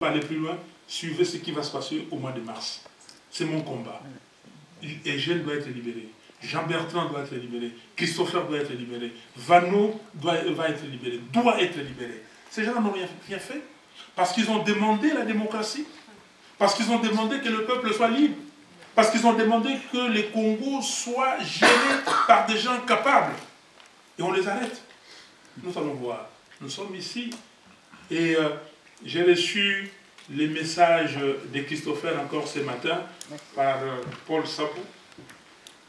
pas aller plus loin, suivez ce qui va se passer au mois de mars. C'est mon combat. Eugène doit être libéré. Jean-Bertrand doit être libéré. Christopher doit être libéré. Vano va être libéré. Doit être libéré. Ces gens n'ont rien fait. Parce qu'ils ont demandé la démocratie. Parce qu'ils ont demandé que le peuple soit libre. Parce qu'ils ont demandé que les Congos soient gérés par des gens capables. Et on les arrête. Nous allons voir. Nous sommes ici. Et j'ai reçu les messages de Christopher encore ce matin par Paul Sapou.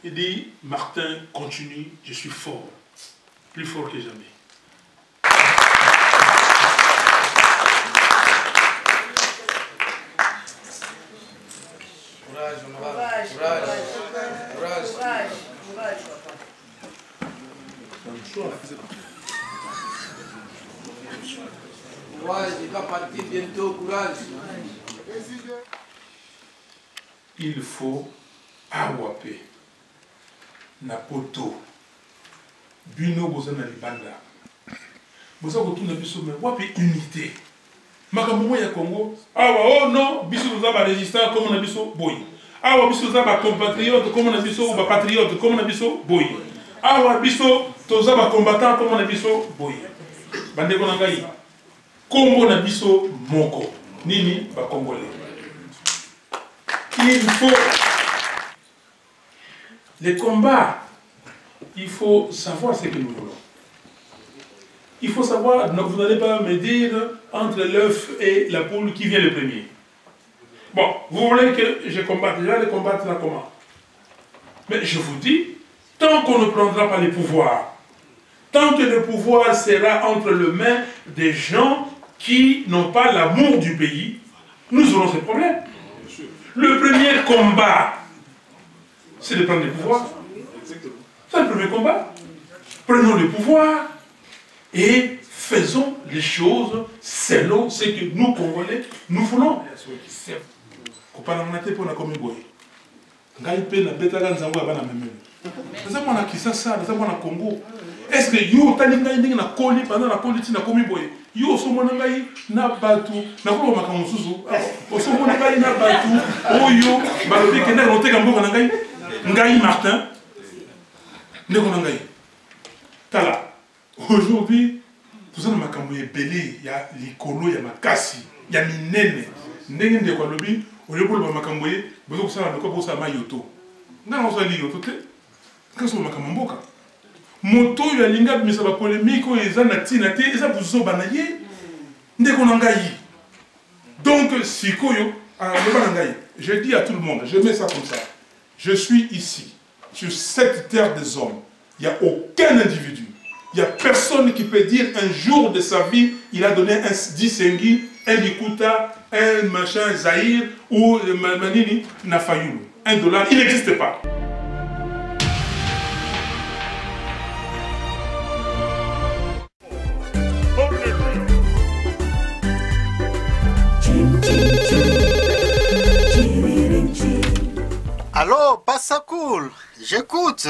Il dit, Martin, continue, je suis fort. Plus fort que jamais. Courage, honorable. Courage. Courage. Courage. Courage, il va partir bientôt, courage. Il faut awape na poto bino boza na libanda boza kotuna biso me wapi unité makambo ya Congo awa oh non biso toza ba résistant comme na biso boy awa biso toza ba compatriote comme na biso ba patriote comme na biso boy awa biso toza ba combattant comme na biso boy bandeko na ngai Congo na biso moko nini ba congolais. Il faut les combats, il faut savoir ce que nous voulons. Il faut savoir, vous n'allez pas me dire entre l'œuf et la poule qui vient le premier. Bon, vous voulez que je combatte, je vais les combattre là comment? Mais je vous dis, tant qu'on ne prendra pas les pouvoirs, tant que le pouvoir sera entre les mains des gens qui n'ont pas l'amour du pays, nous aurons ces problèmes. Le premier combat, c'est de prendre le pouvoir. C'est le premier combat. Prenons le pouvoir et faisons les choses selon ce que nous, Congolais, nous voulons. Est-ce que yo tani ngai ndenge na koli pendant la politique na komi boye yo so mona ngai na batu na ko makambo susu o so mona ngai na batu oyo balobi ke na oteka mboka na ngai Martin ndeko na ngai tala aujourd'hui tout ça na makambo ebele ya likolo ya makasi ya minene ndenge ndeko lobi oyo ko ba makambo ye bozo kusala ndeko bosa mayoto ngana so li yoto te kaso makambo mboka moto yo alinga bimisa ba polémique oyo eza na tina te eza buzoba na ye ndeko na ngai. Donc sikoyo loba na ngai, je dis à tout le monde, je mets ça comme ça, je suis ici sur cette terre des hommes, il n'y a aucun individu, il n'y a personne qui peut dire un jour de sa vie il a donné un Disengui, un Likuta, un machin Zahir ou Manini Nafayulu, $1, il n'existe pas. Allô, Passacool, j'écoute.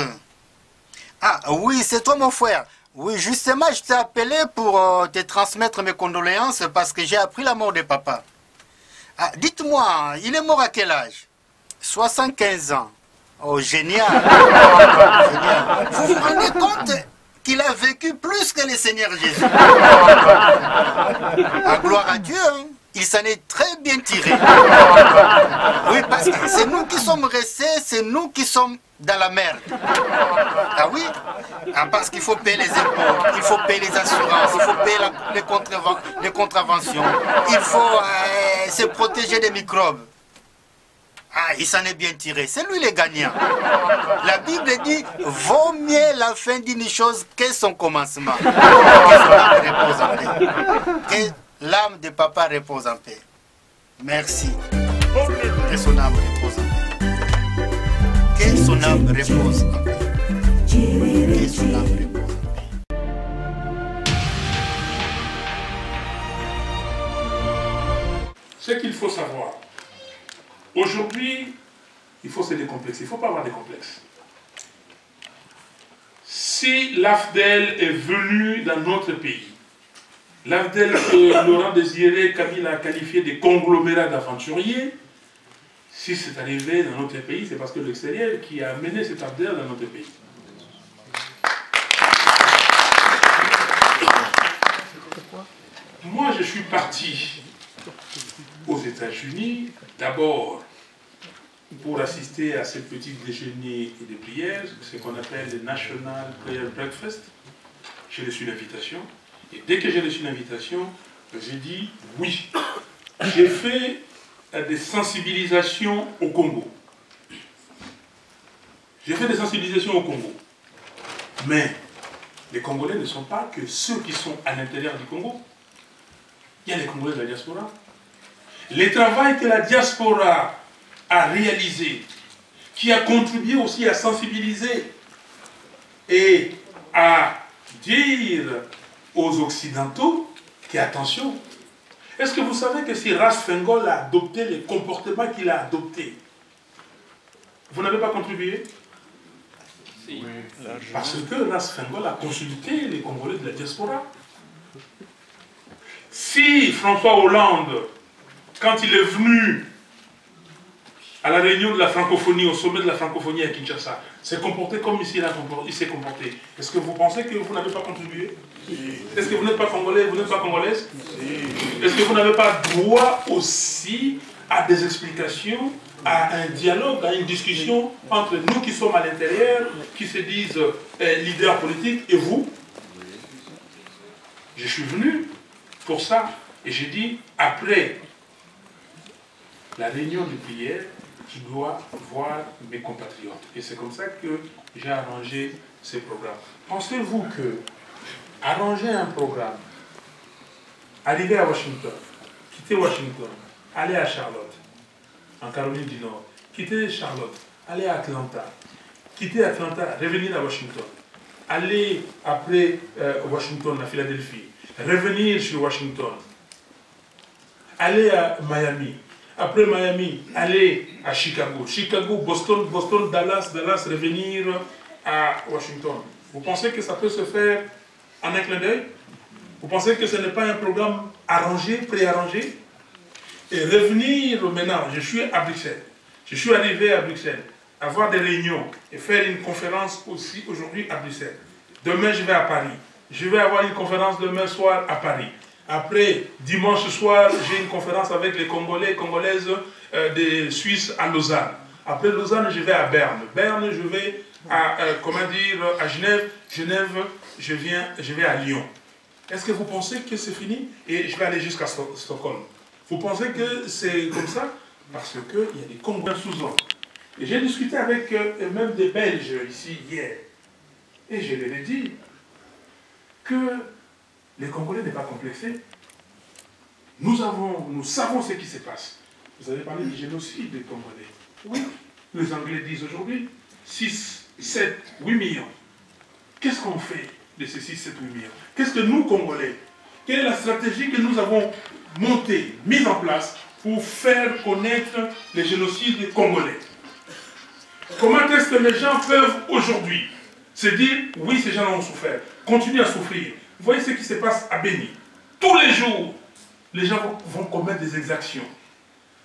Ah oui, c'est toi mon frère. Oui, justement, je t'ai appelé pour te transmettre mes condoléances parce que j'ai appris la mort de papa. Ah, dites-moi, il est mort à quel âge? 75 ans. Oh, génial. Génial. Vous vous rendez compte qu'il a vécu plus que le Seigneur Jésus? Ah, gloire à Dieu, hein. Il s'en est très bien tiré. Oui, parce que c'est nous qui sommes restés, c'est nous qui sommes dans la merde. Ah oui? Ah, parce qu'il faut payer les impôts, il faut payer les assurances, il faut payer les contraventions, il faut se protéger des microbes. Ah, il s'en est bien tiré. C'est lui le gagnant. La Bible dit, vaut mieux la fin d'une chose que son commencement. Que son âme repose en paix. Que l'âme de papa repose en paix. Merci. Que son âme repose en paix. Que son âme repose en paix. Que son âme repose en paix. Ce qu'il faut savoir, aujourd'hui, il faut se décomplexer. Il ne faut pas avoir de complexe. Si l'AFDEL est venu dans notre pays, L'Afdel que Laurent Désiré Kabila a qualifié de conglomérat d'aventuriers, si c'est arrivé dans notre pays, c'est parce que l'extérieur qui a amené cet Afdel dans notre pays. Moi, je suis parti aux États-Unis, d'abord pour assister à ce petit déjeuner et des prières, ce qu'on appelle le National Prayer Breakfast. J'ai reçu l'invitation, et dès que j'ai reçu l'invitation, j'ai dit oui. J'ai fait des sensibilisations au Congo. J'ai fait des sensibilisations au Congo. Mais les Congolais ne sont pas que ceux qui sont à l'intérieur du Congo. Il y a les Congolais de la diaspora. Le travail que la diaspora a réalisé, qui a contribué aussi à sensibiliser et à dire aux Occidentaux qu'attention, est-ce que vous savez que si Ras Fengol a adopté les comportements qu'il a adoptés, vous n'avez pas contribué? Oui, parce que Ras Fengol a consulté les Congolais de la diaspora. Si François Hollande, quand il est venu à la réunion de la francophonie, au sommet de la francophonie à Kinshasa, s'est comporté comme il s'est comporté, est-ce que vous pensez que vous n'avez pas contribué? Est-ce que vous n'êtes pas congolais, vous n'êtes pas congolaise? Est-ce que vous n'avez pas droit aussi à des explications, à un dialogue, à une discussion entre nous qui sommes à l'intérieur, qui se disent leaders politiques, et vous? Je suis venu pour ça, et j'ai dit, après la réunion de prière, je dois voir mes compatriotes. Et c'est comme ça que j'ai arrangé ces programmes. Pensez-vous que arranger un programme, arriver à Washington, quitter Washington, aller à Charlotte, en Caroline du Nord, quitter Charlotte, aller à Atlanta, quitter Atlanta, revenir à Washington, aller après Washington à Philadelphie, revenir sur Washington, aller à Miami, après Miami, aller à Chicago, Chicago, Boston, Boston, Dallas, Dallas, revenir à Washington. Vous pensez que ça peut se faire en un clin d'œil? Vous pensez que ce n'est pas un programme arrangé, préarrangé? Et revenir maintenant, je suis à Bruxelles, je suis arrivé à Bruxelles, avoir des réunions et faire une conférence aussi aujourd'hui à Bruxelles. Demain, je vais à Paris. Je vais avoir une conférence demain soir à Paris. Après, dimanche soir, j'ai une conférence avec les Congolais et Congolaises des Suisses à Lausanne. Après Lausanne, je vais à Berne. Berne, je vais à, à Genève. Genève, je vais à Lyon. Est-ce que vous pensez que c'est fini? Et je vais aller jusqu'à Stockholm. Vous pensez que c'est comme ça? Parce qu'il y a des Congolais sous-hommes. Et j'ai discuté avec même des Belges ici hier. Et je leur ai dit que les Congolais n'est pas complexés. Nous savons ce qui se passe. Vous avez parlé du génocide des Congolais. Oui, les Anglais disent aujourd'hui 6, 7, 8 millions. Qu'est-ce qu'on fait de ces 6, 7, 8 millions? Qu'est-ce que nous, Congolais, quelle est la stratégie que nous avons montée, mise en place pour faire connaître les génocides congolais? Comment est-ce que les gens peuvent aujourd'hui se dire, oui, ces gens ont souffert, continuent à souffrir? Vous voyez ce qui se passe à Béni. Tous les jours, les gens vont commettre des exactions.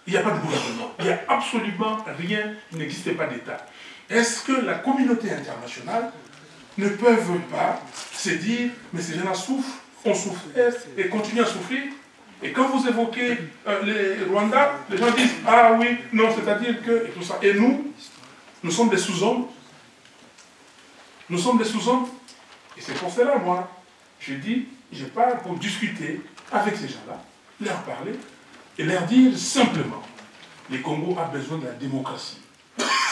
Il n'y a pas de gouvernement. Il n'y a absolument rien. Il n'existe pas d'État. Est-ce que la communauté internationale ne peut pas se dire, mais ces gens-là souffrent, ont souffert et continuent à souffrir? Et quand vous évoquez les Rwandais, les gens disent, ah oui, non, c'est-à-dire que, et tout ça. Et nous sommes des sous-hommes. Nous sommes des sous-hommes. Et c'est pour cela, moi, je dis, je pars pour discuter avec ces gens-là, leur parler et leur dire simplement, le Congo a besoin de la démocratie.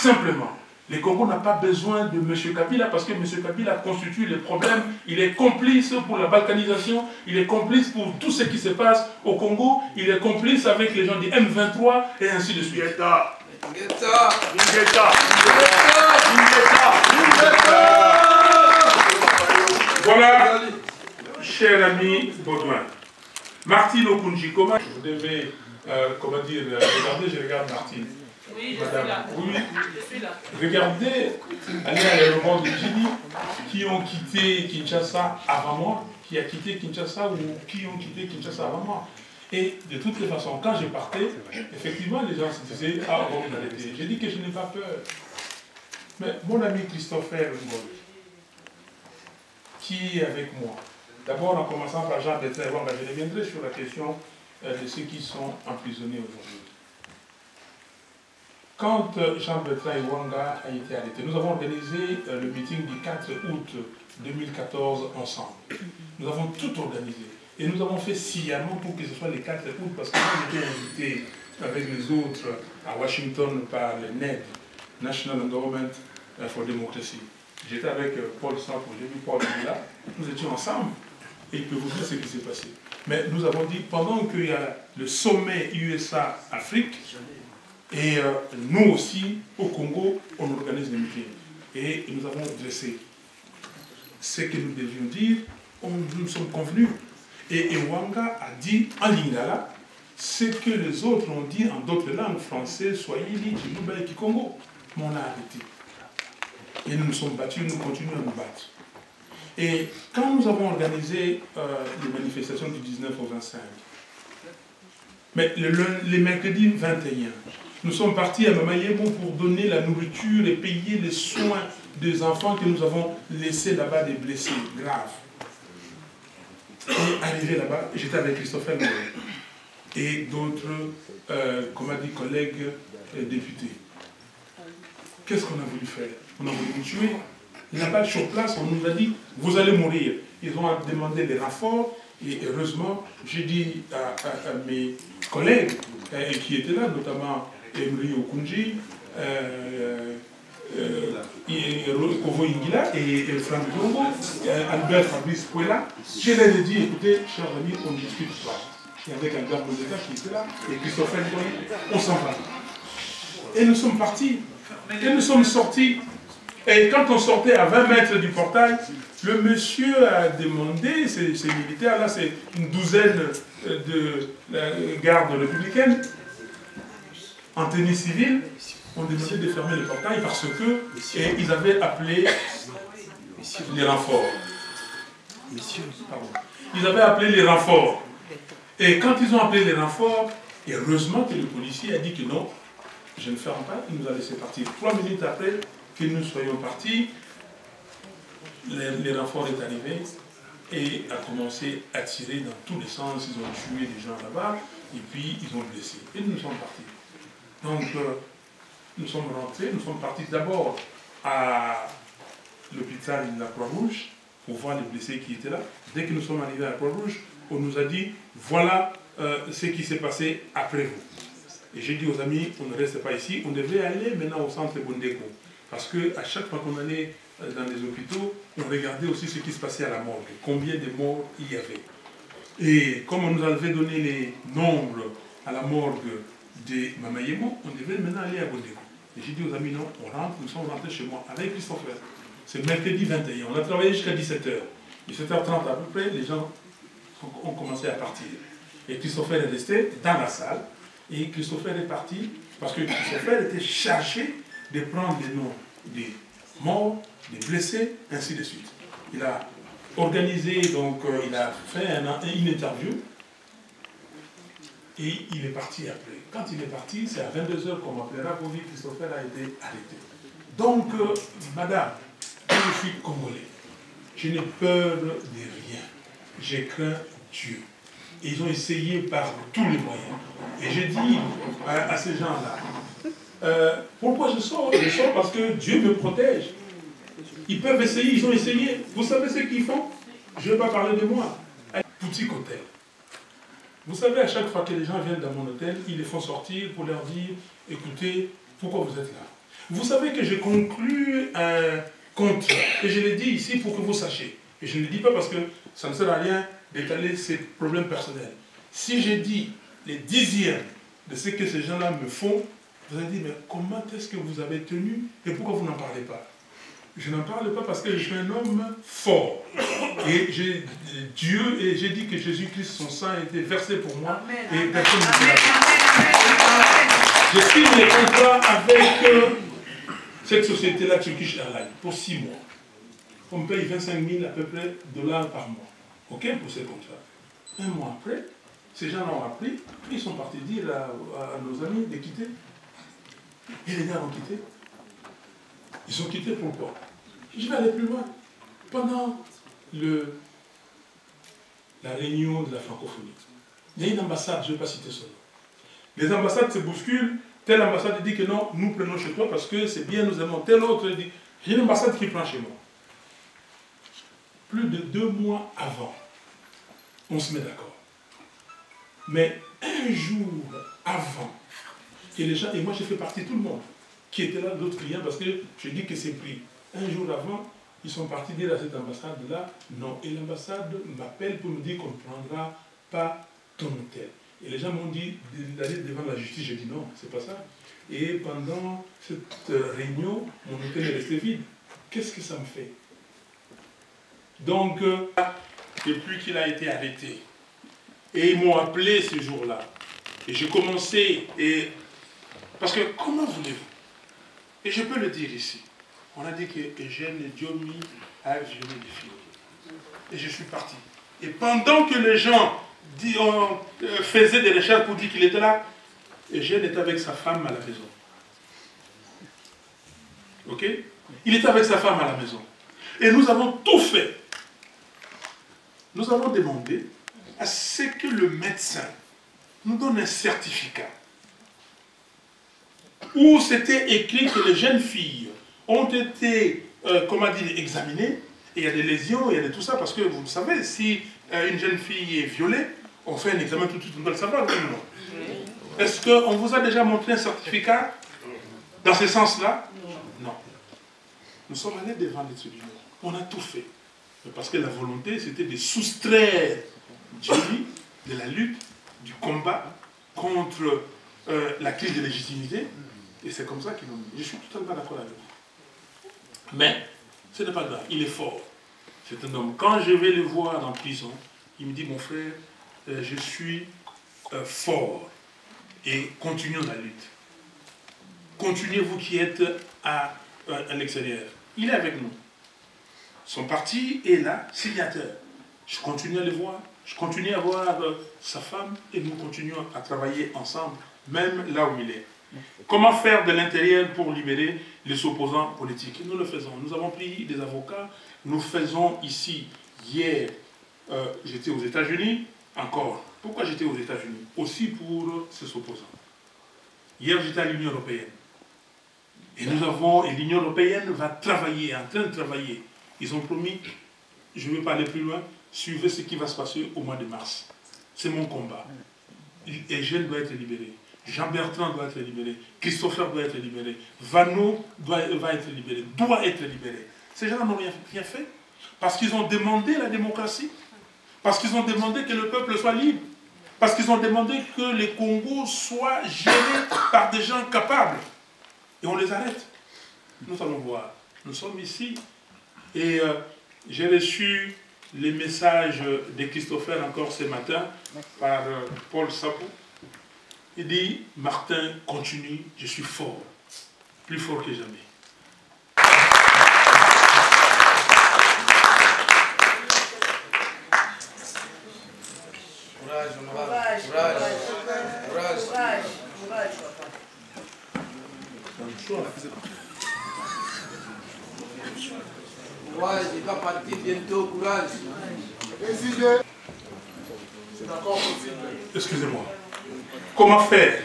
Simplement, le Congo n'a pas besoin de M. Kabila parce que M. Kabila constitue le problème. Il est complice pour la balkanisation, il est complice pour tout ce qui se passe au Congo, il est complice avec les gens du M23 et ainsi de suite. Voilà, cher ami Baudouin. Martine Okunji, comment vous devez, regarder, je regarde Martine. Oui, je suis là. Oui. Je suis là. Regardez, allez à l'aéroport de Djibouti, qui ont quitté Kinshasa avant moi, qui a quitté Kinshasa ou qui ont quitté Kinshasa avant moi. Et de toutes les façons, quand je partais, effectivement, les gens se disaient « Ah, bon, vous allez dire. » J'ai dit que je n'ai pas peur. Mais mon ami Christopher Ngol, qui est avec moi, d'abord en commençant par Jean-Bertrand Iwanga, je reviendrai sur la question de ceux qui sont emprisonnés aujourd'hui. Quand Jean-Bertrand Iwanga a été arrêté, nous avons organisé le meeting du 4 août 2014 ensemble. Nous avons tout organisé. Et nous avons fait sciemment pour que ce soit le 4 août, parce que moi j'étais invité avec les autres à Washington par le NED, National Endowment for Democracy. J'étais avec Paul Sampo, j'ai vu Paul là, nous étions ensemble, et il peut vous dire ce qui s'est passé. Mais nous avons dit, pendant qu'il y a le sommet USA-Afrique, et nous aussi, au Congo, on organise des meetings. Et nous avons dressé ce que nous devions dire, nous sommes convenus. Et Iwanga a dit en lingala ce que les autres ont dit en d'autres langues, français, swahili, djilouba et kikongo. Mais on a arrêté. Et nous nous sommes battus, nous continuons à nous battre. Et quand nous avons organisé les manifestations du 19 au 25, mais les mercredis 21, nous sommes partis à Mamayebo pour donner la nourriture et payer les soins des enfants que nous avons laissés là-bas, des blessés graves. Et arrivé là-bas, j'étais avec Christopher et d'autres, comme a dit, collègues députés. Qu'est-ce qu'on a voulu faire? On a voulu nous tuer. Là-bas, sur place, on nous a dit, vous allez mourir. Ils ont demandé des renforts, et heureusement, j'ai dit à mes collègues qui étaient là, notamment Emery Okunji, Kovo Ingila et Franck Dongo, Albert Fabrice Pouela, je leur ai dit, écoutez, chers amis, on ne discute pas. Et avec un gars Moseka qui était là, et Christopher Ngoy, on s'en va. Et nous sommes partis, et nous sommes sortis. Et quand on sortait à 20 mètres du portail, le monsieur a demandé, ces militaires-là, c'est une douzaine de gardes républicaines, en tenue civile, ont demandé de fermer le portail parce que ils avaient appelé les renforts. Ils avaient appelé les renforts. Et quand ils ont appelé les renforts, heureusement que le policier a dit que non, je ne ferme pas, il nous a laissé partir. 3 minutes après que nous soyons partis, les renforts est arrivé et a commencé à tirer dans tous les sens. Ils ont tué des gens là-bas et puis ils ont blessé. Et nous sommes partis. Donc, nous sommes rentrés, nous sommes partis d'abord à l'hôpital de la Croix-Rouge pour voir les blessés qui étaient là. Dès que nous sommes arrivés à la Croix-Rouge, on nous a dit, voilà ce qui s'est passé après vous. Et j'ai dit aux amis, on ne reste pas ici, on devait aller maintenant au centre Bondeko. Parce qu'à chaque fois qu'on allait dans les hôpitaux, on regardait aussi ce qui se passait à la morgue, combien de morts il y avait. Et comme on nous avait donné les nombres à la morgue de Mamayemo, on devait maintenant aller à Bondeko. Et j'ai dit aux amis, non, on rentre, nous sommes rentrés chez moi avec Christopher. C'est mercredi 21, on a travaillé jusqu'à 17h. 17h30 à peu près, les gens ont commencé à partir. Et Christopher est resté dans la salle, et Christopher est parti, parce que Christopher était chargé de prendre les noms des morts, des blessés, ainsi de suite. Il a organisé, donc il a fait une interview, et il est parti après. Quand il est parti, c'est à 22h qu'on m'appellera pour dire que Christopher a été arrêté. Donc, madame, je suis congolais. Je n'ai peur de rien. J'ai craint Dieu. Et ils ont essayé par tous les moyens. Et j'ai dit à ces gens-là, pourquoi je sors? Je sors parce que Dieu me protège. Ils peuvent essayer, ils ont essayé. Vous savez ce qu'ils font? Je ne vais pas parler de moi. Petit hôtel. Vous savez, à chaque fois que les gens viennent dans mon hôtel, ils les font sortir pour leur dire, écoutez, pourquoi vous êtes là? Vous savez que j'ai conclu un contrat, et je l'ai dit ici pour que vous sachiez. Et je ne le dis pas parce que ça ne sert à rien d'étaler ces problèmes personnels. Si j'ai dit les dixièmes de ce que ces gens-là me font, vous allez dire, mais comment est-ce que vous avez tenu et pourquoi vous n'en parlez pas? Je n'en parle pas parce que je suis un homme fort. Et j'ai Dieu, et j'ai dit que Jésus-Christ, son sang a été versé pour moi. Amen, et personne ne peut Je signe les contrats avec cette société-là, Turkish Airlines, pour 6 mois. on me paye 25 000 à peu près dollars par mois. OK, pour ces contrats. Un mois après, ces gens l'ont appris, ils sont partis dire à nos amis de quitter. Et les gars ont quitté. Ils ont quitté pourquoi? Je vais aller plus loin. Pendant la réunion de la francophonie, il y a une ambassade, je ne vais pas citer son nom. Les ambassades se bousculent, telle ambassade dit que non, nous prenons chez toi parce que c'est bien, nous aimons. Telle autre dit, j'ai une ambassade qui prend chez moi. Plus de 2 mois avant, on se met d'accord. Mais un jour avant, et les gens, et moi j'ai fait partie de tout le monde, qui était là, d'autres clients, parce que je dis que c'est pris. Un jour avant, ils sont partis dire à cette ambassade-là, non. Et l'ambassade m'appelle pour me dire qu'on ne prendra pas ton hôtel. Et les gens m'ont dit d'aller devant la justice. J'ai dit non, c'est pas ça. Et pendant cette réunion, mon hôtel est resté vide. Qu'est-ce que ça me fait? Donc, depuis qu'il a été arrêté, et ils m'ont appelé ce jour-là, et j'ai commencé, parce que comment voulez-vous? Et je peux le dire ici. On a dit que Eugène Diomi a violé des filles. Et je suis parti. Et pendant que les gens faisaient des recherches pour dire qu'il était là, Eugène était avec sa femme à la maison. Ok? Il était avec sa femme à la maison. Et nous avons tout fait. Nous avons demandé à ce que le médecin nous donne un certificat où c'était écrit que les jeunes filles ont été, comment dire, examinées, et il y a des lésions, il y a de tout ça, parce que vous le savez, si une jeune fille est violée, on fait un examen tout de suite, on doit le savoir, oui ou non? Est-ce qu'on vous a déjà montré un certificat dans ce sens-là? Non. Nous sommes allés devant les tribunaux, on a tout fait, parce que la volonté, c'était de soustraire Diomi de la lutte, du combat contre la crise de légitimité. Et c'est comme ça qu'ils l'ont mis. Je suis totalement d'accord avec vous. Mais ce n'est pas grave, il est fort. C'est un homme. Quand je vais le voir en prison, il me dit, mon frère, je suis fort. Et continuons la lutte. Continuez vous qui êtes à l'extérieur. Il est avec nous. Son parti est là, signateur. Je continue à le voir. Je continue à voir sa femme et nous continuons à travailler ensemble, même là où il est. Comment faire de l'intérieur pour libérer les opposants politiques? Nous le faisons. Nous avons pris des avocats. Nous faisons ici. Hier, j'étais aux États-Unis. Encore. Pourquoi j'étais aux États-Unis? Aussi pour ces opposants. Hier, j'étais à l'Union européenne. Et l'Union européenne va travailler, en train de travailler. Ils ont promis, je ne vais pas aller plus loin, suivez ce qui va se passer au mois de mars. C'est mon combat. Eugène doit être libéré. Jean-Bertrand doit être libéré, Christopher doit être libéré, Vano va être libéré, doit être libéré. Ces gens n'ont rien fait parce qu'ils ont demandé la démocratie, parce qu'ils ont demandé que le peuple soit libre, parce qu'ils ont demandé que les Congos soient gérés par des gens capables. Et on les arrête. Nous allons voir. Nous sommes ici et j'ai reçu les messages de Christopher encore ce matin par Paul Sapou. Il dit, Martin, continue, je suis fort, plus fort que jamais. Courage, honorable. Courage. Courage. Courage. Courage, il va partir bientôt, courage. C'est encore possible. Excusez-moi. Comment faire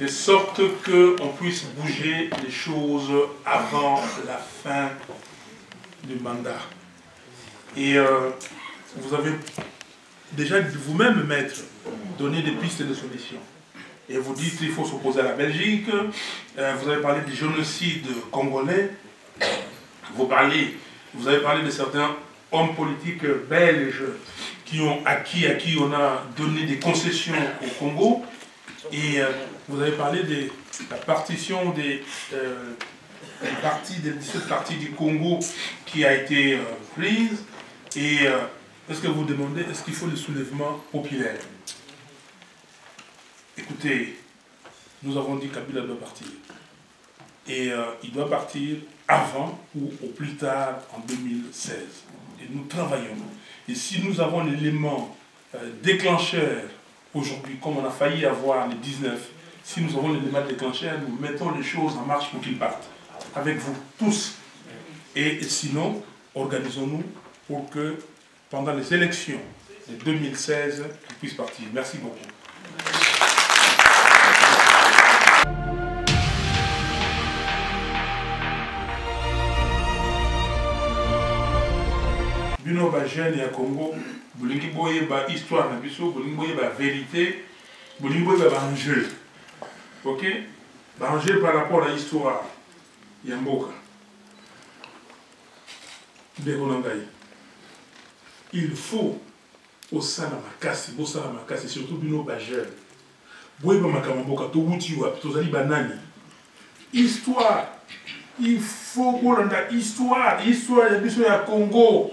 de sorte qu'on puisse bouger les choses avant la fin du mandat? Et vous avez déjà vous-même, maître, donné des pistes de solutions. Et vous dites qu'il faut s'opposer à la Belgique. Vous avez parlé du génocide congolais. Vous avez parlé de certains hommes politiques belges qui ont acquis, à qui on a donné des concessions au Congo. Et vous avez parlé de la partition des cette partie du Congo qui a été prise. Et est-ce que vous demandez, est-ce qu'il faut le soulèvement populaire? Écoutez, nous avons dit que Kabila doit partir. Et il doit partir avant ou au plus tard en 2016. Et nous travaillons. Et si nous avons l'élément déclencheur aujourd'hui, comme on a failli avoir les 19, si nous avons l'élément déclencheur, nous mettons les choses en marche pour qu'ils partent. Avec vous tous. Et sinon, organisons-nous pour que pendant les élections de 2016, ils puissent partir. Merci beaucoup. Bino ba jeune ya Congo, bolingi boye ba histoire na biso, bolingi boye ba vérité, bolingi boye ba enjeu. OK? Ba enjeu par rapport à l'histoire ya mboka. Il faut au sana makasi, bo sana makasi surtout bino ba jeune. Boye ba makamboka to wuti wa to zali banani. Histoire. Il faut bolanda histoire ya biso ya Congo.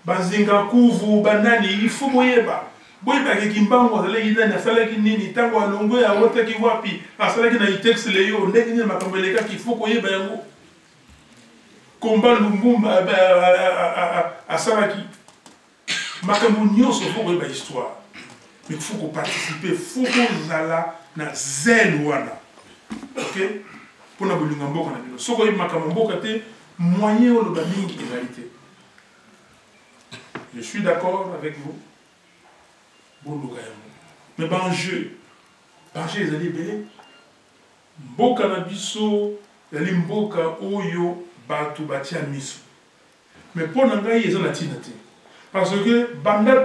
Bazinga kuvu banani il faut boyeba ke kimbango azalaki nani asalaki nini tango alongo ya wotaki wapi asalaki na itex leyo ndenge nini makambo elekaki il faut koyeba yango komba Lumumba asalaki makambo nyonso faut koyeba histoire mais il faut ko participer faut kozala na zèle wana OK pona bolinga mboka na bino soko yeba makambo mboka te moyen oloba mingi égalité. Je suis d'accord avec vous. Mais banjeu les alliés belé. Mboka na biso, yali mboka oyo batu batia miso. Mais pour nangai ils ont la tinate. Parce que banda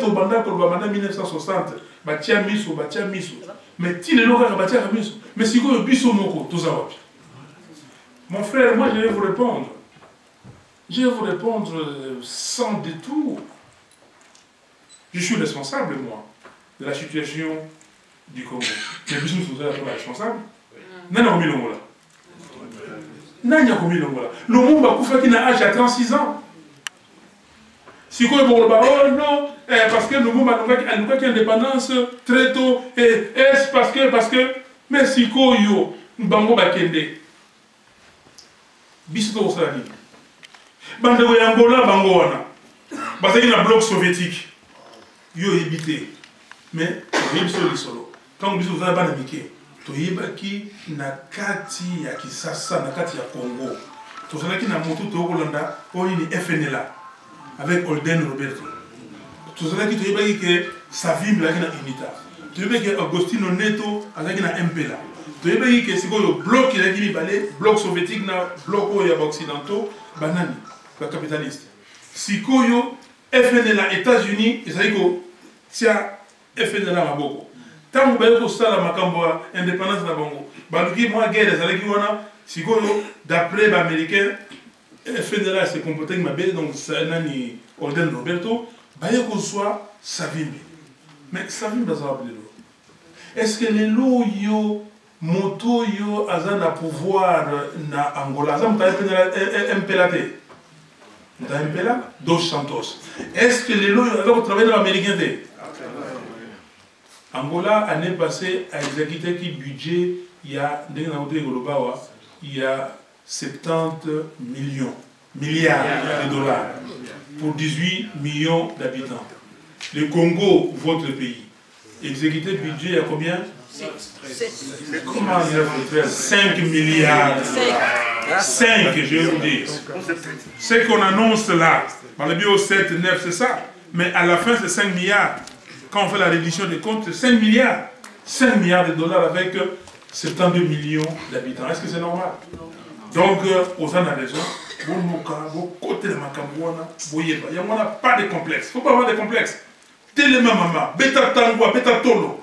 1960 batia miso. Mais ti le loka batia miso. Mais si ko biso moko toza wapi. Mon frère, moi je vais vous répondre. Je vais vous répondre sans détour. Je suis responsable, moi, de la situation du Congo. Mais vous êtes responsable. Nana Komi Longola. Nana Komi Longola. Le monde a couvert qu'il a âge à 36 ans. Si quoi bon oh non, parce que le monde a couvert indépendance très tôt. Et est-ce parce que, mais si quoi yo, bango bakende. Bisto Osani. Bande Angola, bango wana. Parce qu'il y a un bloc soviétique. Yo évité mais yebso solo quand biso za bana mike to yebaki na kati ya Kisasa na kati ya Congo to zalaki na moto to Kolanda oni ni FNLA avec Olden Roberto to zalaki to yebaki que Savimbi la na Unita to yebaki que Agostino Neto azaki na MPLA to yebaki que sikoyo bloc il a dit balé bloc soviétique na bloc ya occidentaux banani ba capitaliste sikoyo FNLA États-Unis ezali tia FNLA maboko tango bayo ko sala makambo ya indépendance na bango baluki moi guerre ezalaki wana sikoyo d'après ba américain FNLA se comportait mabe donc ça nani Olden Roberto bayo ko soit Savimbi mais Savimbi bazala blelo est-ce que les yo moto yo azana pouvoir na Angola azam ta FNLA MPLAT dans MPLA Dos Santos est-ce que les lois ont travaillé dans l'américain? Angola, année passée, a exécuté qui budget, il y a 70 milliards de dollars pour 18 millions d'habitants. Le Congo, votre pays, exécuté budget, il y a combien? Comment il a fait 5 milliards. 5, je vais vous dire. Ce qu'on annonce là, dans le bio 7, 9, c'est ça. Mais à la fin, c'est 5 milliards. Quand on fait la reddition des comptes, c'est 5 milliards. 5 milliards de dollars avec 72 millions d'habitants. Est-ce que c'est normal? Donc, aux en a raison. Il n'y a pas de complexe. Il ne faut pas avoir de complexe. Téléma maman, beta tangwa, beta tolo.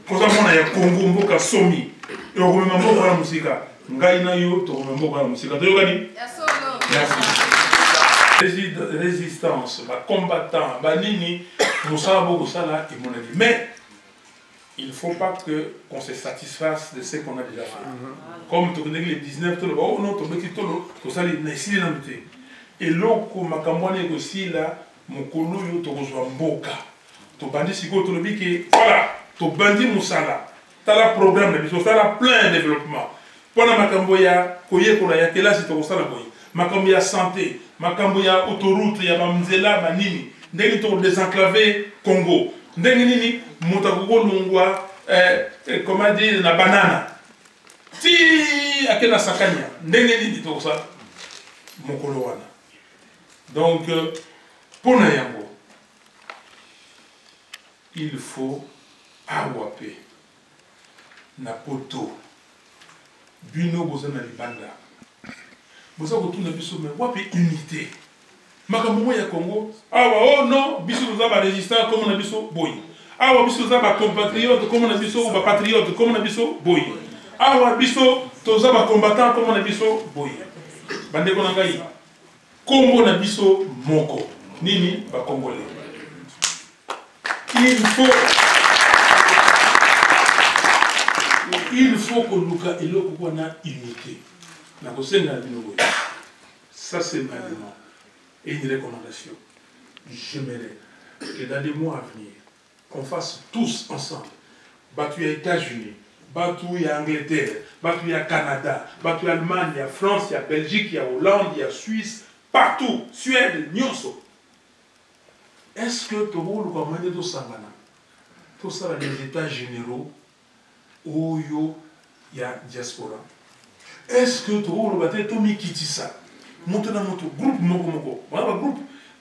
Quand on a Congo, mboka somi. Et on remet mboka la musique. Ngai na yo, to remet mboka la musique. Merci. Résistance, combattant, nini, mais il ne faut pas qu'on se satisfasse de ce qu'on a déjà fait. Comme tu connais les 19, oh non, tu mets tout ça, et l'autre, ma campagne aussi là, mon colo, tu reçois mboka. Tu bandis si tu le dis voilà, tu bandis moussala. Tu as le programme, tu as plein de développement. Pona makambo ya koyekola ya kelasi tokosala boye. Makambo ya santé, makambo ya autoroute ya bamzela banini. Ndenge to désenclaver Congo. Ndenge nini mutakoko lungwa comment dire na banana. Ti akena sakanya. Ndenge nini tokosala mokolo wana. Donc pona yango il faut awape na poto bino boza na libanda boza kotuna biso me wapi unité makambo ya Congo awa oh non biso toza ba résistant comme na biso boy awa biso toza ba compatriote comme na biso ou ba patriote comme na biso boy awa biso toza ba combattant comme na biso boy bandeko na ngai kombo na biso moko nini ba congolais il faut que Luka et l'autre na unité. Ça c'est ma demande et une recommandation. J'aimerais que dans les mois à venir, qu'on fasse tous ensemble. Battu à États-Unis, battu à Angleterre, battu à Canada, battu à Allemagne, il y a France, il y a Belgique, il y a Hollande, il y a Suisse, partout, Suède, Nyonso. Est-ce que tu as tout ça, tout ça dans les états généraux où il y a diaspora? Est-ce que tu as tout ça? Maintenant, notre groupe,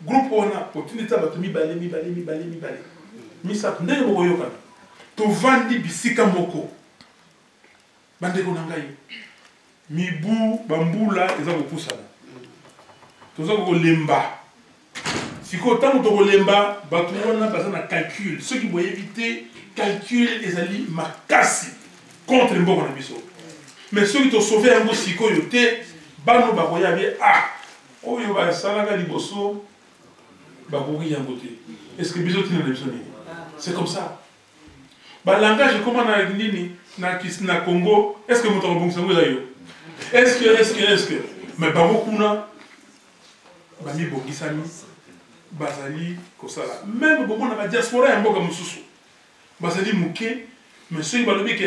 groupe, on a opportunité de mi balé. Misa, ndenge moko yokana. To vandi bisika moko. Bandeko nangai. Mibu, bambula, eza kopusana. Toza ko lemba. Siko tango to lemba, batu wana baza na calcul. Ceux qui vont éviter calcul ezali makasi contre mboko na biso. Mais ceux qui te sauvé un go siko yote, bano bakoya bi oyo ba salaka liboso bakoki yango te. Est-ce que biso tina na biso nini? C'est comme ça. Bah langage comment na nini na Congo, est-ce que moto bongo sango yo? Est-ce que mais ba kuna ba mi bongisani bazali kosala. Même bongo na ba diaspora ya mboka mususu. Bazali muke mais ceux qui balobi que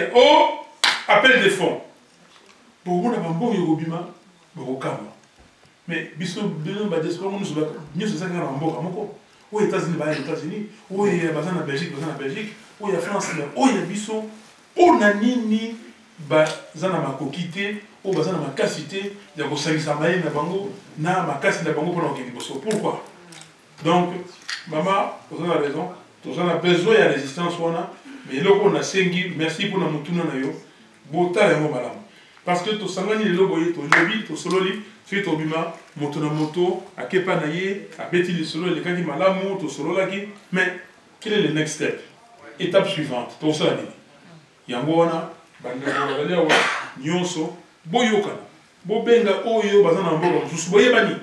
appel de fonds. Bongo na ba mbongo yo bima bokama. Mais biso bino ba diaspora mususu ba nyoso sanga na mboka moko. Aux États-Unis, aux États-Unis, aux Belgique, aux France, aux Bisso, aux Nanini, Bazana Makokite, aux Bazana Makasite, il y a Gosali Samaï, Nabango, Na Makasi Nabango pour l'enquête. Pourquoi? Donc, maman, vous avez raison, vous avez besoin de résistance, mais là, on a sengi, merci pour notre tournoi, Bota et Mobalam. Parce que tout sangani le loboye, tout lobby, tout sololi, tu to bima, moto na moto, à kepa naye, à beti le solo, les kaki malamu, tout solo laki. Mais quel est le next step? Étape suivante, tout ça dit. Yangona, banga nyonso, boyokana, bobenga oyo bazana mboka, susuboye bani.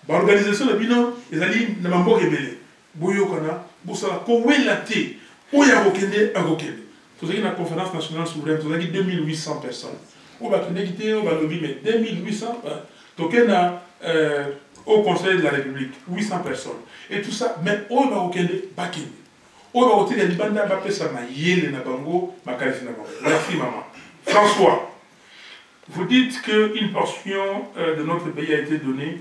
Ba organisation de bino, ezali na mboka ebele. Boyokana, bosala ko welate, oya kokende agokende. Tout ça qui na conférence nationale souveraine, tout ça qui 2800 personnes. On va quitter, on va lobby, mais 2800, au Conseil de la République, 800 personnes. Et tout ça, mais on va au Kende, Bakende. On va au Télé, Libanda, Bapesa, Mayele, Nabango, Makalisi, Nabango. Merci, maman. François, vous dites qu'une portion de notre pays a été donnée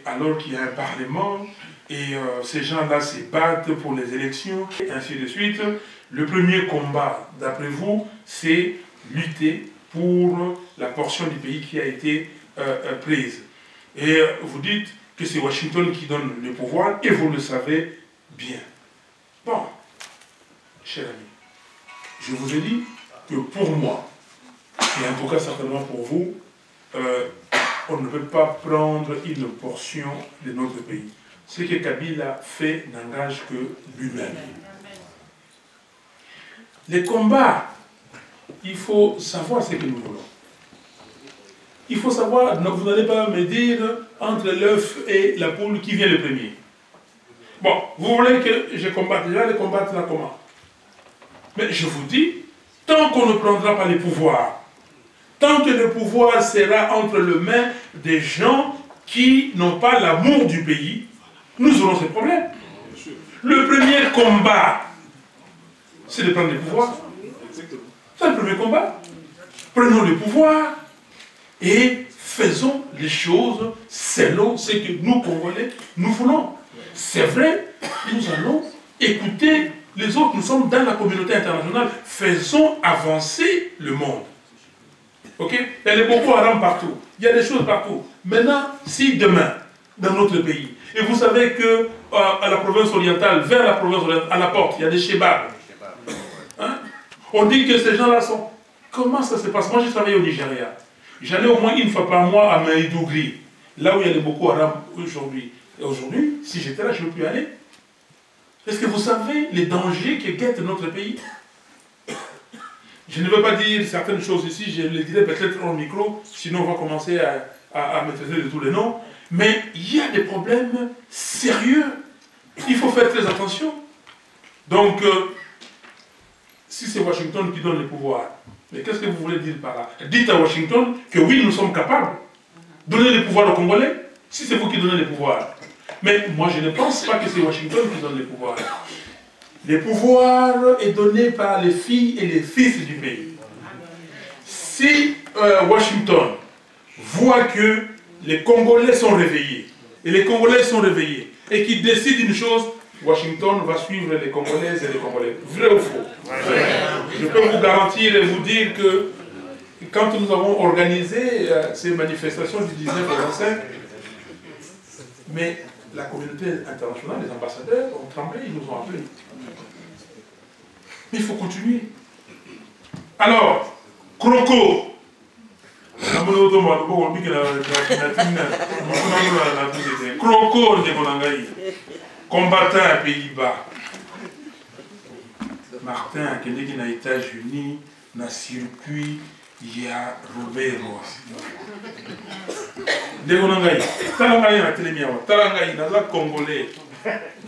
alors qu'il y a un parlement et ces gens-là se battent pour les élections, et ainsi de suite. Le premier combat, d'après vous, c'est lutter pour la portion du pays qui a été prise. Et vous dites que c'est Washington qui donne le pouvoir, et vous le savez bien. Bon, cher ami, je vous ai dit que pour moi, et en tout cas certainement pour vous, on ne peut pas prendre une portion de notre pays. Ce que Kabila fait n'engage que lui-même. Les combats, il faut savoir ce que nous voulons. Il faut savoir, vous n'allez pas me dire entre l'œuf et la poule qui vient le premier. Bon, vous voulez que je combatte, je vais les combattre là comment? Mais je vous dis, tant qu'on ne prendra pas les pouvoirs, tant que le pouvoir sera entre les mains des gens qui n'ont pas l'amour du pays, nous aurons ce problème. Le premier combat, c'est de prendre le pouvoir. C'est le premier combat. Prenons le pouvoir, et faisons les choses selon ce que nous, Congolais, nous voulons. C'est vrai, nous allons écouter les autres. Nous sommes dans la communauté internationale. Faisons avancer le monde. Ok? Il y a les Boko Haram partout. Il y a des choses partout. Maintenant, si demain, dans notre pays, et vous savez que à la province orientale, vers la province orientale, à la porte, il y a des chebabs. Hein? On dit que ces gens-là sont... Comment ça se passe? Moi, j'ai travaillé au Nigeria. J'allais au moins une fois par mois à Maïdougri, là où il y a les Boko Haram aujourd'hui. Et aujourd'hui, si j'étais là, je ne peux plus aller. Est-ce que vous savez les dangers que guette notre pays? Je ne veux pas dire certaines choses ici, je les dirai peut-être au micro, sinon on va commencer à me traiter de tous les noms. Mais il y a des problèmes sérieux. Il faut faire très attention. Donc, si c'est Washington qui donne le pouvoir, mais qu'est-ce que vous voulez dire par là? Dites à Washington que oui, nous sommes capables. Donnez le pouvoir aux Congolais, si c'est vous qui donnez le pouvoir. Mais moi, je ne pense pas que c'est Washington qui donne le pouvoir. Le pouvoir est donné par les filles et les fils du pays. Si Washington voit que les Congolais sont réveillés, et les Congolais sont réveillés, et qu'il décide une chose, Washington va suivre les Congolaises et les Congolais. Vrai ou faux? Je peux vous garantir et vous dire que quand nous avons organisé ces manifestations du 19 au 25, mais la communauté internationale, les ambassadeurs ont tremblé, ils nous ont appelés. Mais il faut continuer. Alors, Croco, Croco, combattant à Pays-Bas. Martin, qui est aux États-Unis, dans le circuit, il y a Robert Roy. Ndegonangai, talangai na télémia, talangai naza congolais.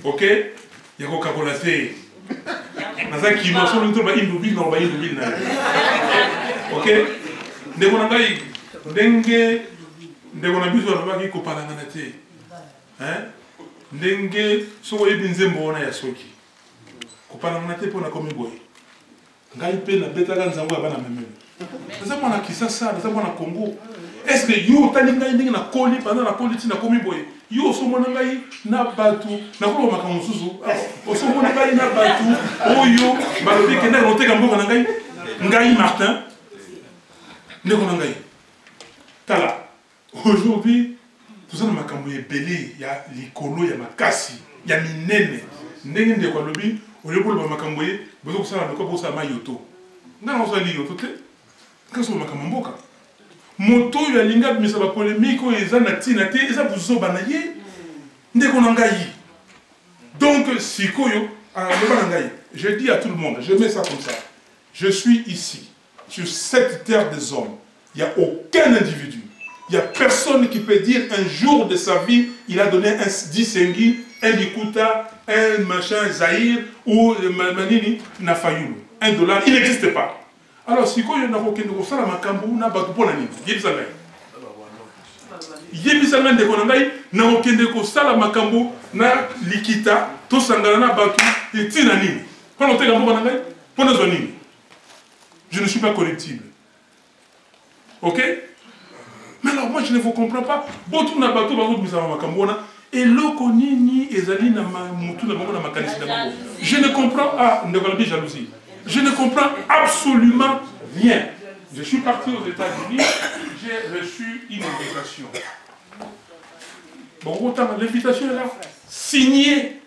OK? Ya ko kakolate. Naza kino so nto ba indubi na ba indubi na. OK? Ndegonangai, ndengona biso na ba ki ko palanga na te. Hein? Ndenge so yebi nzembo na ya soki. Ko palanga na te pona komi boy. Ngai pe na betaka nzango ya bana memelo. Naza mwana Kisasa, naza mwana Congo. Est-ce que yo tali ngai ndenge na koli pendant la politique na komi boye? Yo so mwana ngai na batu na ko maka mususu. So mwana ngai na batu oyo balobi ke na roteka mboka na ngai. Ngai Martin. Ndeko na ngai. Tala. Aujourd'hui, tout ça na makambo ebele ya likolo ya makasi, ya minene. Ndenge ndeko lobi oyo bolo makambo ye, bozo kusala ndeko bosa mayoto. Nga na so li yoto te. Kaso makambo mboka. Moto ya linga bimisa ba polémique o eza na tina te eza buzoba na ye ndeko na ngai. Donc sikoyo na ngai, je dis à tout le monde, je mets ça comme ça. Je suis ici sur cette terre des hommes. Il n'y a aucun individu. Il n'y a personne qui peut dire un jour de sa vie, il a donné un Disengui, un Likuta, un machin Zahir ou Manini Nafayulu. $1, il n'existe pas. Alors, si vous avez un ça, la makambu na batu pona nini. Yebisangai. Yebisangai de konangai na okende ko sala makambu na likita to sangana na batu etina nini. Pona oteka mbo konangai, pona zo nini. Je ne suis pas correctible. OK? Mais alors moi je ne vous comprends pas. Botu na batu bazo misala makambu na eloko nini ezali na mutu na bango na makanisi na bango. Je ne comprends ndekolabi jalousie. Je ne comprends absolument rien. Je suis parti aux États-Unis, j'ai reçu une invitation. Bon, autant l'invitation est là, signée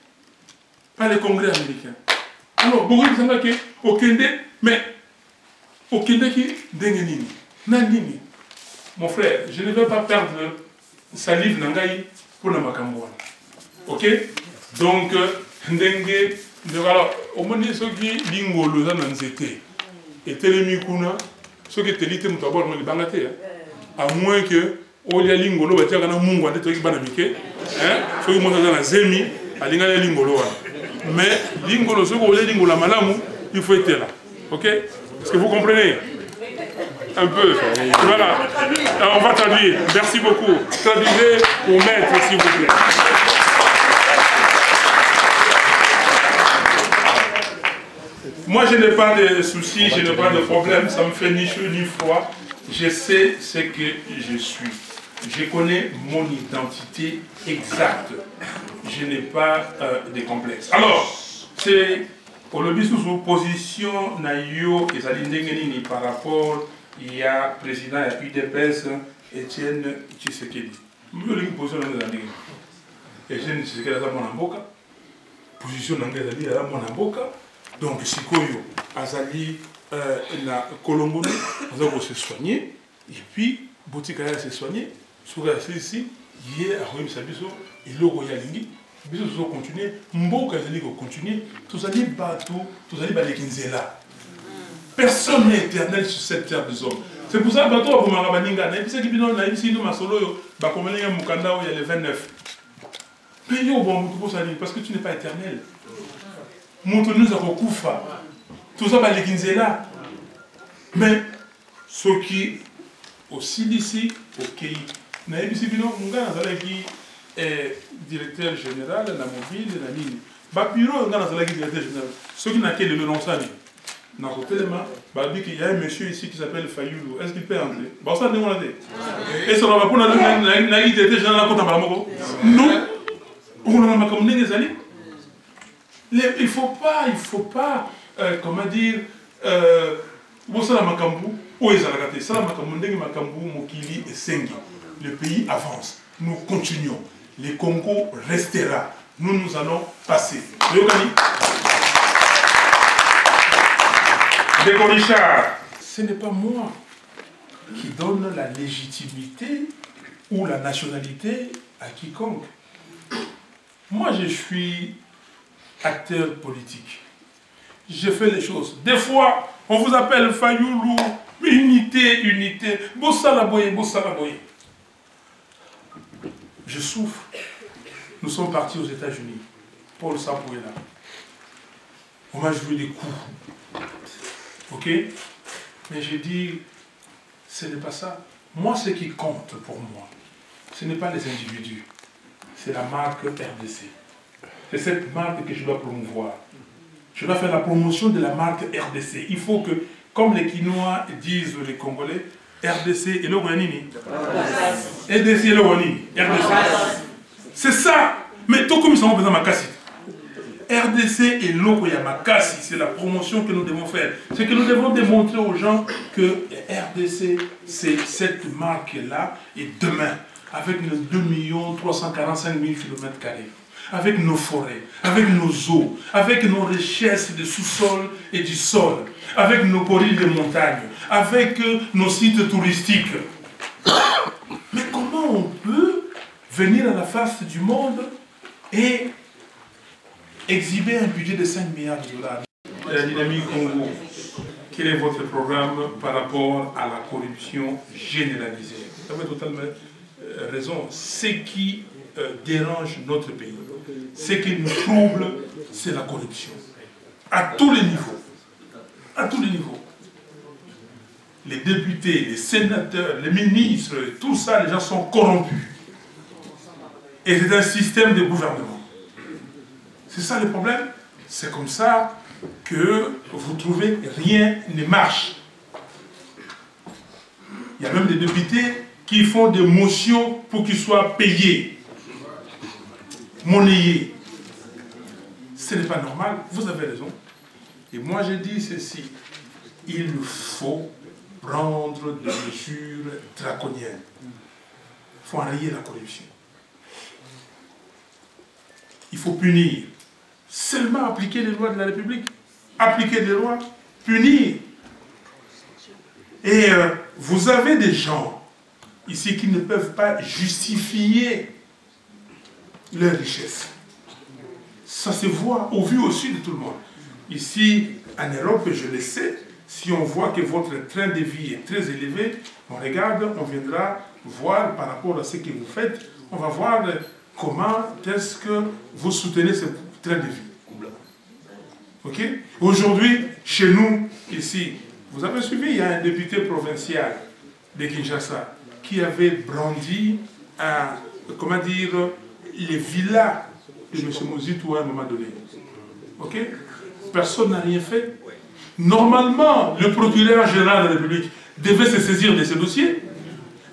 par le Congrès américain. Alors, bon, il semble que Okende, mais Okende qui dengenini, nandini. Mon frère, je ne vais pas perdre salive nangai pour la makamboana. Ok? Donc, ndenge. Alors, au moins, ceux qui lingolo dans l'anxiété et télémicuna, ceux qui télété moutabor, on les bangaté. À moins que, au lieu lingolo, bah tiens, on a mungu, on a des banamiké, hein, ceux qui montent dans la zemi, à l'inga lingolo. Mais lingolo, ceux qui ont lingolo malamu, il faut être là. Ok? Est-ce que vous comprenez? Un peu. Voilà. Alors, on va traduire. Merci beaucoup. Traduisez pour maître, s'il vous plaît. Moi, je n'ai pas de soucis, je n'ai pas de problème, ça me fait ni chaud ni froid. je sais ce que je suis. Je connais mon identité exacte. Je n'ai pas de complexe. Alors, c'est pour le bis sous position naïo et Zalindengeni par rapport il y a président UDPS Etienne Tshisekedi. Je vais position naïo. Etienne Tshisekedi a mon amboka. Position naïo a mon amboka. Donc Sikoyo Azali na Colombo, nous avons se soigner et puis Botikaya se soigner. Sur la ici, hier à Royaume Sabiso, et l'eau Yalingi, Biso se continuer, Mboka Zali continuer, tout ça dit bateau, tout ça dit Balekinzela. Personne n'est éternel sur cette terre des hommes. C'est pour ça que bateau a Marabaninga, n'a pas qui bidon, n'a ici nous masolo, Bakomelinga Mukanda, il y a les 29. Mais yo, bon, parce que tu n'es pas éternel. Montre-nous à Kokufa. Tout ça Balekinzela. Mais ce qui aussi d'ici, au Kei. Naïbisi Bino, Munga Nazalaki est directeur général de la mobile de la mine. Bapiro, Nazalaki directeur général. Ceux qui n'ont qu'à le lancer, dans le téléma, il y a un monsieur ici qui s'appelle Fayoulou. Est-ce qu'il peut entrer? Bon, ça, on l'a dit. Et ça va pour la directeur général contre Balamoko. Non. On a comme des alliés. Il faut pas, comment dire, Bossala Makambu, où est Zalagate? Sala Makambu, Makambu, Mokili et Sengi. Le pays avance. Nous continuons. Le Congo restera. Nous allons passer. Déco Richard, ce n'est pas moi qui donne la légitimité ou la nationalité à quiconque. Moi, je suis acteur politique. Je fais les choses. Des fois, on vous appelle Fayoulou, unité, Bossalaboye. Je souffre. Nous sommes partis aux États-Unis. Paul Sampo est là. On m'a joué des coups. Ok? Mais j'ai dit, ce n'est pas ça. Moi, ce qui compte pour moi, ce n'est pas les individus. C'est la marque RDC. C'est cette marque que je dois promouvoir. Je dois faire la promotion de la marque RDC. Il faut que, comme les Quinois disent les Congolais, RDC et le Guanini. RDC et le Guanini. RDC. C'est ça. Mais tout comme ils sont présents à Makassi. RDC et Loko Yamakassi, c'est la promotion que nous devons faire. C'est que nous devons démontrer aux gens que RDC, c'est cette marque-là. Et demain, avec nos 2 345 000 km², avec nos forêts, avec nos eaux, avec nos richesses de sous-sol et du sol, avec nos corridors de montagne, avec nos sites touristiques. Mais comment on peut venir à la face du monde et exhiber un budget de 5 milliards de dollars? La dynamique Congo, quel est votre programme par rapport à la corruption généralisée? Vous avez totalement raison. Ce qui dérange notre pays, ce qui nous trouble, c'est la corruption. À tous les niveaux. À tous les niveaux. Les députés, les sénateurs, les ministres, tout ça, les gens sont corrompus. Et c'est un système de gouvernement. C'est ça le problème. C'est comme ça que vous trouvez rien ne marche. Il y a même des députés qui font des motions pour qu'ils soient payés, monnayés. Ce n'est pas normal, vous avez raison. Et moi je dis ceci, il faut prendre des mesures draconiennes. Il faut enrayer la corruption. Il faut punir. Seulement appliquer les lois de la République. Appliquer des lois, punir. Et vous avez des gens ici qui ne peuvent pas justifier leur richesse. Ça se voit au vu aussi de tout le monde. Ici, en Europe, je le sais, si on voit que votre train de vie est très élevé, on regarde, on viendra voir par rapport à ce que vous faites, on va voir comment est-ce que vous soutenez ce train de vie. Ok? Aujourd'hui, chez nous, ici, vous avez suivi, il y a un député provincial de Kinshasa qui avait brandi comment dire, les villas de M. Mozitou à un moment donné. Ok? Personne n'a rien fait. Normalement, le procureur général de la République devait se saisir de ce dossier.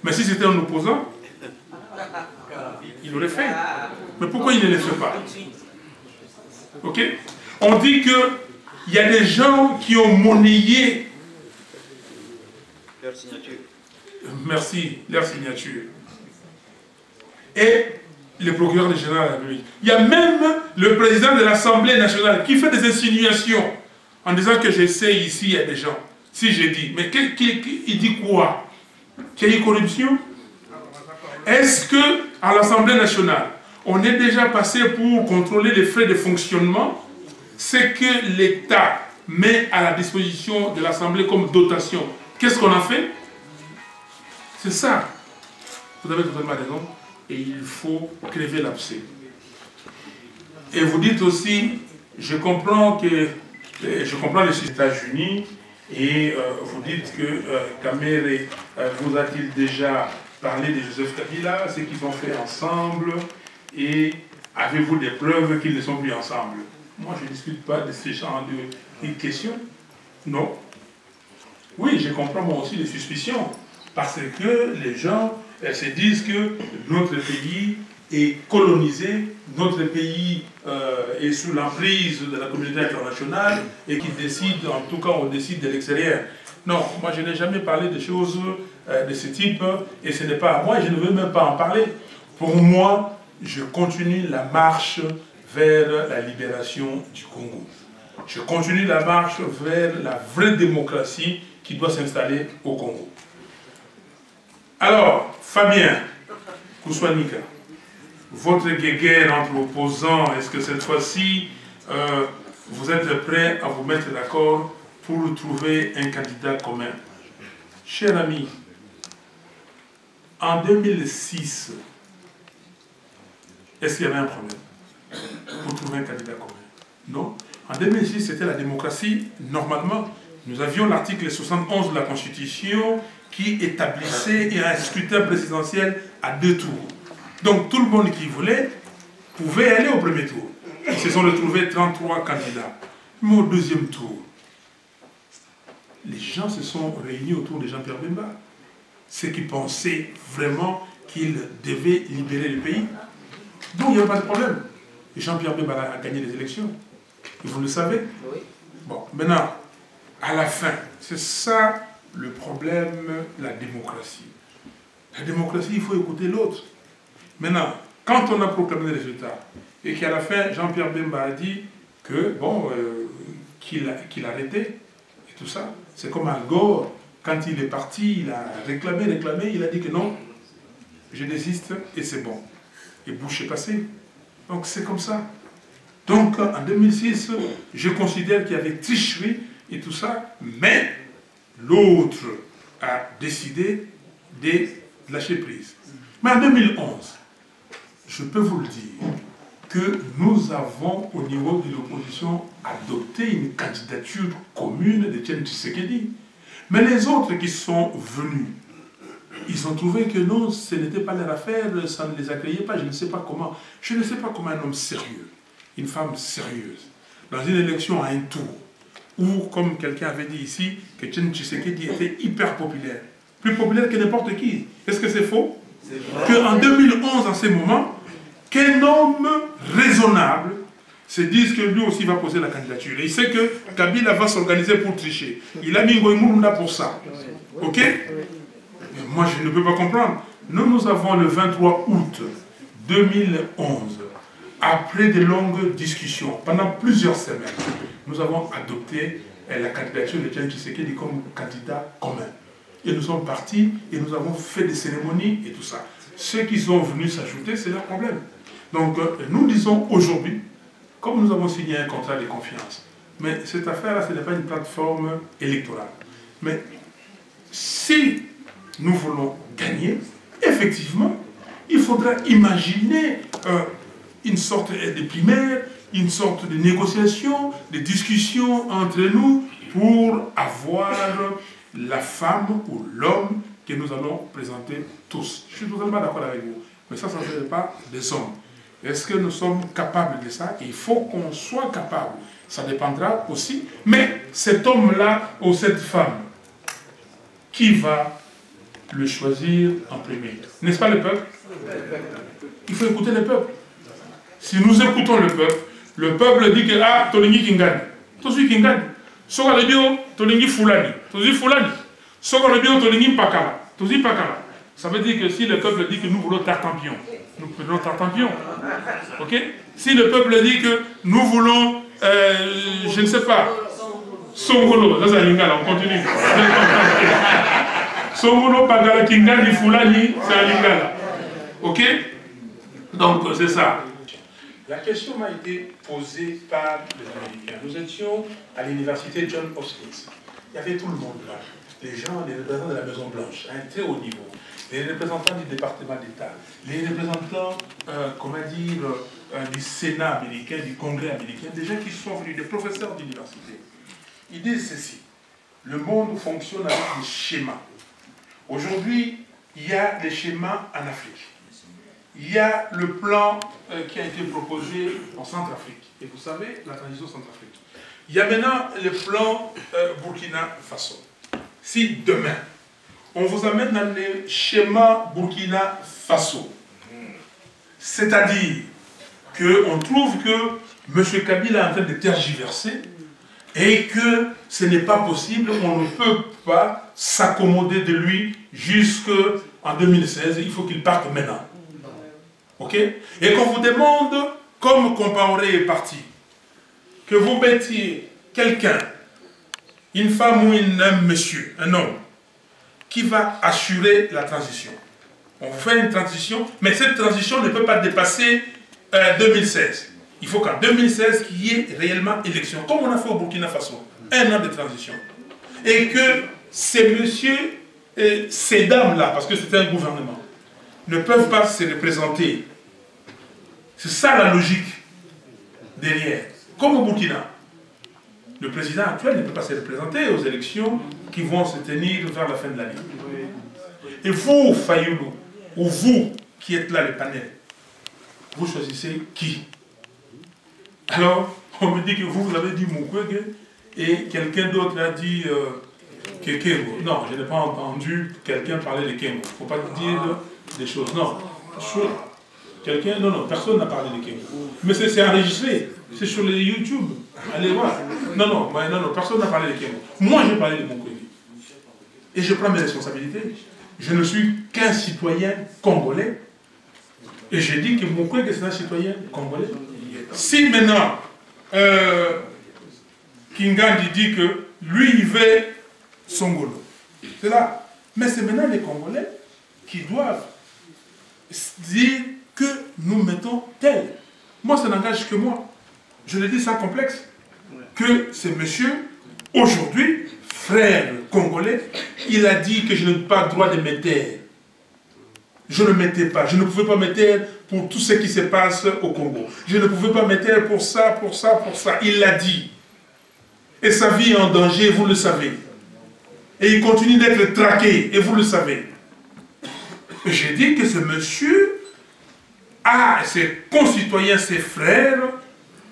Mais si c'était un opposant, il l'aurait fait. Mais pourquoi il ne le fait pas? Ok? On dit qu'il y a des gens qui ont monnayé leur signature. Merci, leur signature. Et le procureur général de la République. Il y a même le président de l'Assemblée nationale qui fait des insinuations en disant que j'essaie ici, il y a des gens. Si j'ai dit, mais il dit quoi? Qu'il y a eu corruption? Est-ce qu'à l'Assemblée nationale, on est déjà passé pour contrôler les frais de fonctionnement? C'est que l'État met à la disposition de l'Assemblée comme dotation. Qu'est-ce qu'on a fait? C'est ça. Vous avez totalement raison. Et il faut crever l'abcès. Et vous dites aussi, je comprends les États-Unis, et vous dites que Kamere vous a-t-il déjà parlé de Joseph Kabila, ce qu'ils ont fait ensemble, et avez-vous des preuves qu'ils ne sont plus ensemble? Moi, je ne discute pas de ces genres de questions. Non. Oui, je comprends moi aussi les suspicions, parce que les gens se disent que notre pays est colonisé, notre pays est sous l'emprise de la communauté internationale et qui décide, en tout cas on décide de l'extérieur. Non, moi je n'ai jamais parlé de choses de ce type et ce n'est pas à moi et je ne veux même pas en parler. Pour moi, je continue la marche vers la libération du Congo. Je continue la marche vers la vraie démocratie qui doit s'installer au Congo. Alors, Fabien Kouswanika, votre guéguerre entre opposants, est-ce que cette fois-ci, vous êtes prêts à vous mettre d'accord pour trouver un candidat commun? Cher ami, en 2006, est-ce qu'il y avait un problème pour trouver un candidat commun? Non. En 2006, c'était la démocratie. Normalement, nous avions l'article 71 de la Constitution qui établissait un scrutin présidentiel à 2 tours. Donc tout le monde qui voulait pouvait aller au premier tour. Ils se sont retrouvés 33 candidats. Mais au deuxième tour, les gens se sont réunis autour de Jean-Pierre Bemba. Ceux qui pensaient vraiment qu'il devait libérer le pays. Donc il n'y avait pas de problème. Et Jean-Pierre Bemba a gagné les élections. Et vous le savez. Bon, maintenant, à la fin, c'est ça le problème, la démocratie. La démocratie, il faut écouter l'autre. Maintenant, quand on a proclamé les résultats, et qu'à la fin, Jean-Pierre Bemba a dit que, bon, qu'il arrêtait, et tout ça, c'est comme Al Gore, quand il est parti, il a réclamé, il a dit que non, je désiste, et c'est bon. Et Bush est passé. Donc c'est comme ça. Donc en 2006, je considère qu'il y avait tricherie et tout ça, mais l'autre a décidé de lâcher prise. Mais en 2011, je peux vous le dire, que nous avons au niveau de l'opposition adopté une candidature commune de Etienne Tshisekedi. Mais les autres qui sont venus, ils ont trouvé que non, ce n'était pas leur affaire, ça ne les accueillait pas, je ne sais pas comment. Je ne sais pas comment un homme sérieux, une femme sérieuse, dans une élection à un tour, où, comme quelqu'un avait dit ici, que Etienne Tshisekedi était hyper populaire, plus populaire que n'importe qui. Est-ce que c'est faux? Qu'en 2011, en ces moments, qu'un homme raisonnable se dise que lui aussi va poser la candidature. Et il sait que Kabila va s'organiser pour tricher. Il a mis Ngoï Moulounda pour ça. Ok? Mais moi, je ne peux pas comprendre. Nous avons le 23 août 2011, après de longues discussions, pendant plusieurs semaines, nous avons adopté la candidature de Etienne Tshisekedi comme candidat commun. Et nous sommes partis et nous avons fait des cérémonies et tout ça. Ceux qui sont venus s'ajouter, c'est leur problème. Donc, nous disons aujourd'hui, comme nous avons signé un contrat de confiance, mais cette affaire-là, ce n'est pas une plateforme électorale. Mais si nous voulons gagner, effectivement, il faudra imaginer une sorte de primaire, une sorte de négociation, de discussion entre nous pour avoir la femme ou l'homme que nous allons présenter tous. Je suis totalement d'accord avec vous. Mais ça ne fait pas des hommes. Est-ce que nous sommes capables de ça? Il faut qu'on soit capable. Ça dépendra aussi. Mais cet homme-là ou cette femme qui va le choisir en premier? N'est-ce pas le peuple? Il faut écouter le peuple. Si nous écoutons le peuple dit que ah, Tolingi Kingani, Tosu Kingani, Soka le bio, Tolingi Fulani, Tosu Fulani, Soka le bio, Tolingi Pakala, Tosu Pakala. Ça veut dire que si le peuple dit que nous voulons Tartampion, nous prenons Tartampion. Ok? Si le peuple dit que nous voulons, je ne sais pas, Songolo, ça c'est Lingala, on continue. Songolo, Pakala, Kingani, Fulani, c'est un Lingala. Ok? Donc c'est ça. La question m'a été posée par les Américains. Nous étions à l'université John Hopkins. Il y avait tout le monde là. Les gens, les représentants de la Maison Blanche, à un très haut niveau. Les représentants du département d'État. Les représentants, comment dire, du Sénat américain, du Congrès américain. Des gens qui sont venus, des professeurs d'université. Ils disent ceci. Le monde fonctionne avec des schémas. Aujourd'hui, il y a des schémas en Afrique. Il y a le plan qui a été proposé en Centrafrique. Et vous savez, la transition Centrafrique. Il y a maintenant le plan Burkina Faso. Si demain, on vous amène dans le schéma Burkina Faso, c'est-à-dire qu'on trouve que M. Kabila est en train de tergiverser et que ce n'est pas possible, on ne peut pas s'accommoder de lui jusqu'en 2016, il faut qu'il parte maintenant. Ok? Et qu'on vous demande, comme Compaoré est parti, que vous mettiez quelqu'un, une femme ou un monsieur, un homme, qui va assurer la transition. On vous fait une transition, mais cette transition ne peut pas dépasser 2016. Il faut qu'en 2016, qu'il y ait réellement élection, comme on a fait au Burkina Faso, un an de transition. Et que ces messieurs, ces dames-là, parce que c'était un gouvernement, ne peuvent pas se représenter. C'est ça la logique derrière. Comme au Burkina, le président actuel ne peut pas se représenter aux élections qui vont se tenir vers la fin de l'année. Et vous, Fayoulou, ou vous qui êtes là, les panels, vous choisissez qui? Alors, on me dit que vous avez dit Mukwege et quelqu'un d'autre a dit Kekembo. Non, je n'ai pas entendu quelqu'un parler de Kembo. Il ne faut pas dire des choses. Non. Quelqu'un, non, personne n'a parlé de Kembo. Mais c'est enregistré. C'est sur les YouTube. Allez voir. Non, personne n'a parlé de Kembo. Moi, j'ai parlé de Mukwege. Et je prends mes responsabilités. Je ne suis qu'un citoyen congolais. Et j'ai dit que Mukwege, c'est un citoyen congolais. Si maintenant, Kingandi dit que lui, il veut Songolo. C'est là. Mais c'est maintenant les Congolais qui doivent dire que nous mettons tel. Moi, ça n'engage que moi. Je le dis sans complexe. Que ce monsieur, aujourd'hui, frère congolais, il a dit que je n'ai pas le droit de me taire. Je ne me tais pas. Je ne pouvais pas me taire pour tout ce qui se passe au Congo. Je ne pouvais pas me taire pour ça, pour ça, pour ça. Il l'a dit. Et sa vie est en danger, vous le savez. Et il continue d'être traqué, et vous le savez. J'ai dit que ce monsieur a ses concitoyens, ses frères,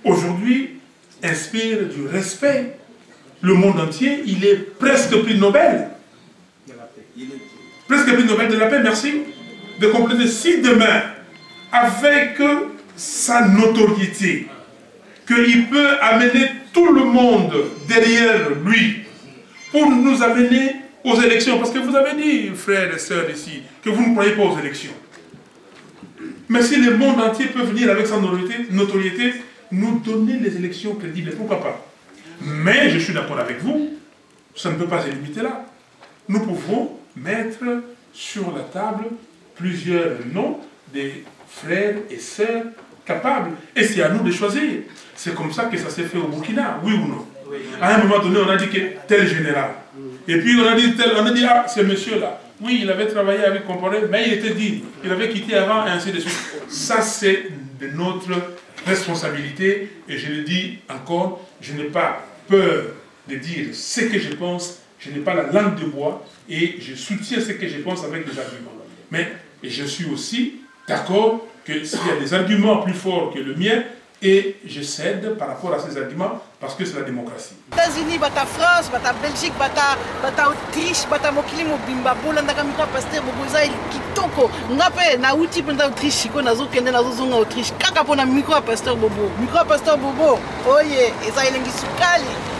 aujourd'hui, inspire du respect. Le monde entier, il est presque prix Nobel. Presque prix Nobel de la paix, merci. De compléter, si demain, avec sa notoriété, qu'il peut amener tout le monde derrière lui pour nous amener aux élections. Parce que vous avez dit, frères et sœurs ici, que vous ne croyez pas aux élections. Mais si le monde entier peut venir avec sa notoriété, nous donner les élections crédibles, pourquoi pas? Mais je suis d'accord avec vous, ça ne peut pas se limiter là. Nous pouvons mettre sur la table plusieurs noms des frères et sœurs capables. Et c'est à nous de choisir. C'est comme ça que ça s'est fait au Burkina, oui ou non? Oui. À un moment donné, on a dit que tel général. Et puis on a dit tel, on a dit, ah, ce monsieur-là. Oui, il avait travaillé avec Compaoré, mais il était digne. Il avait quitté avant, et ainsi de suite. Ça, c'est de notre responsabilité. Et je le dis encore, je n'ai pas peur de dire ce que je pense. Je n'ai pas la langue de bois. Et je soutiens ce que je pense avec des arguments. Mais je suis aussi d'accord que s'il y a des arguments plus forts que le mien, Et je cède par rapport à ces arguments parce que c'est la démocratie. États-Unis, bata France, bata Belgique, bata Autriche, bata mokili mobimba bolanda kamika pasteur boboza kitoko. Ngape na uti penda Autriche ko nazo kende nazo zonga Autriche. Kaka pona micro pasteur bobo. Micro pasteur bobo. Oye, eza elengi sukali.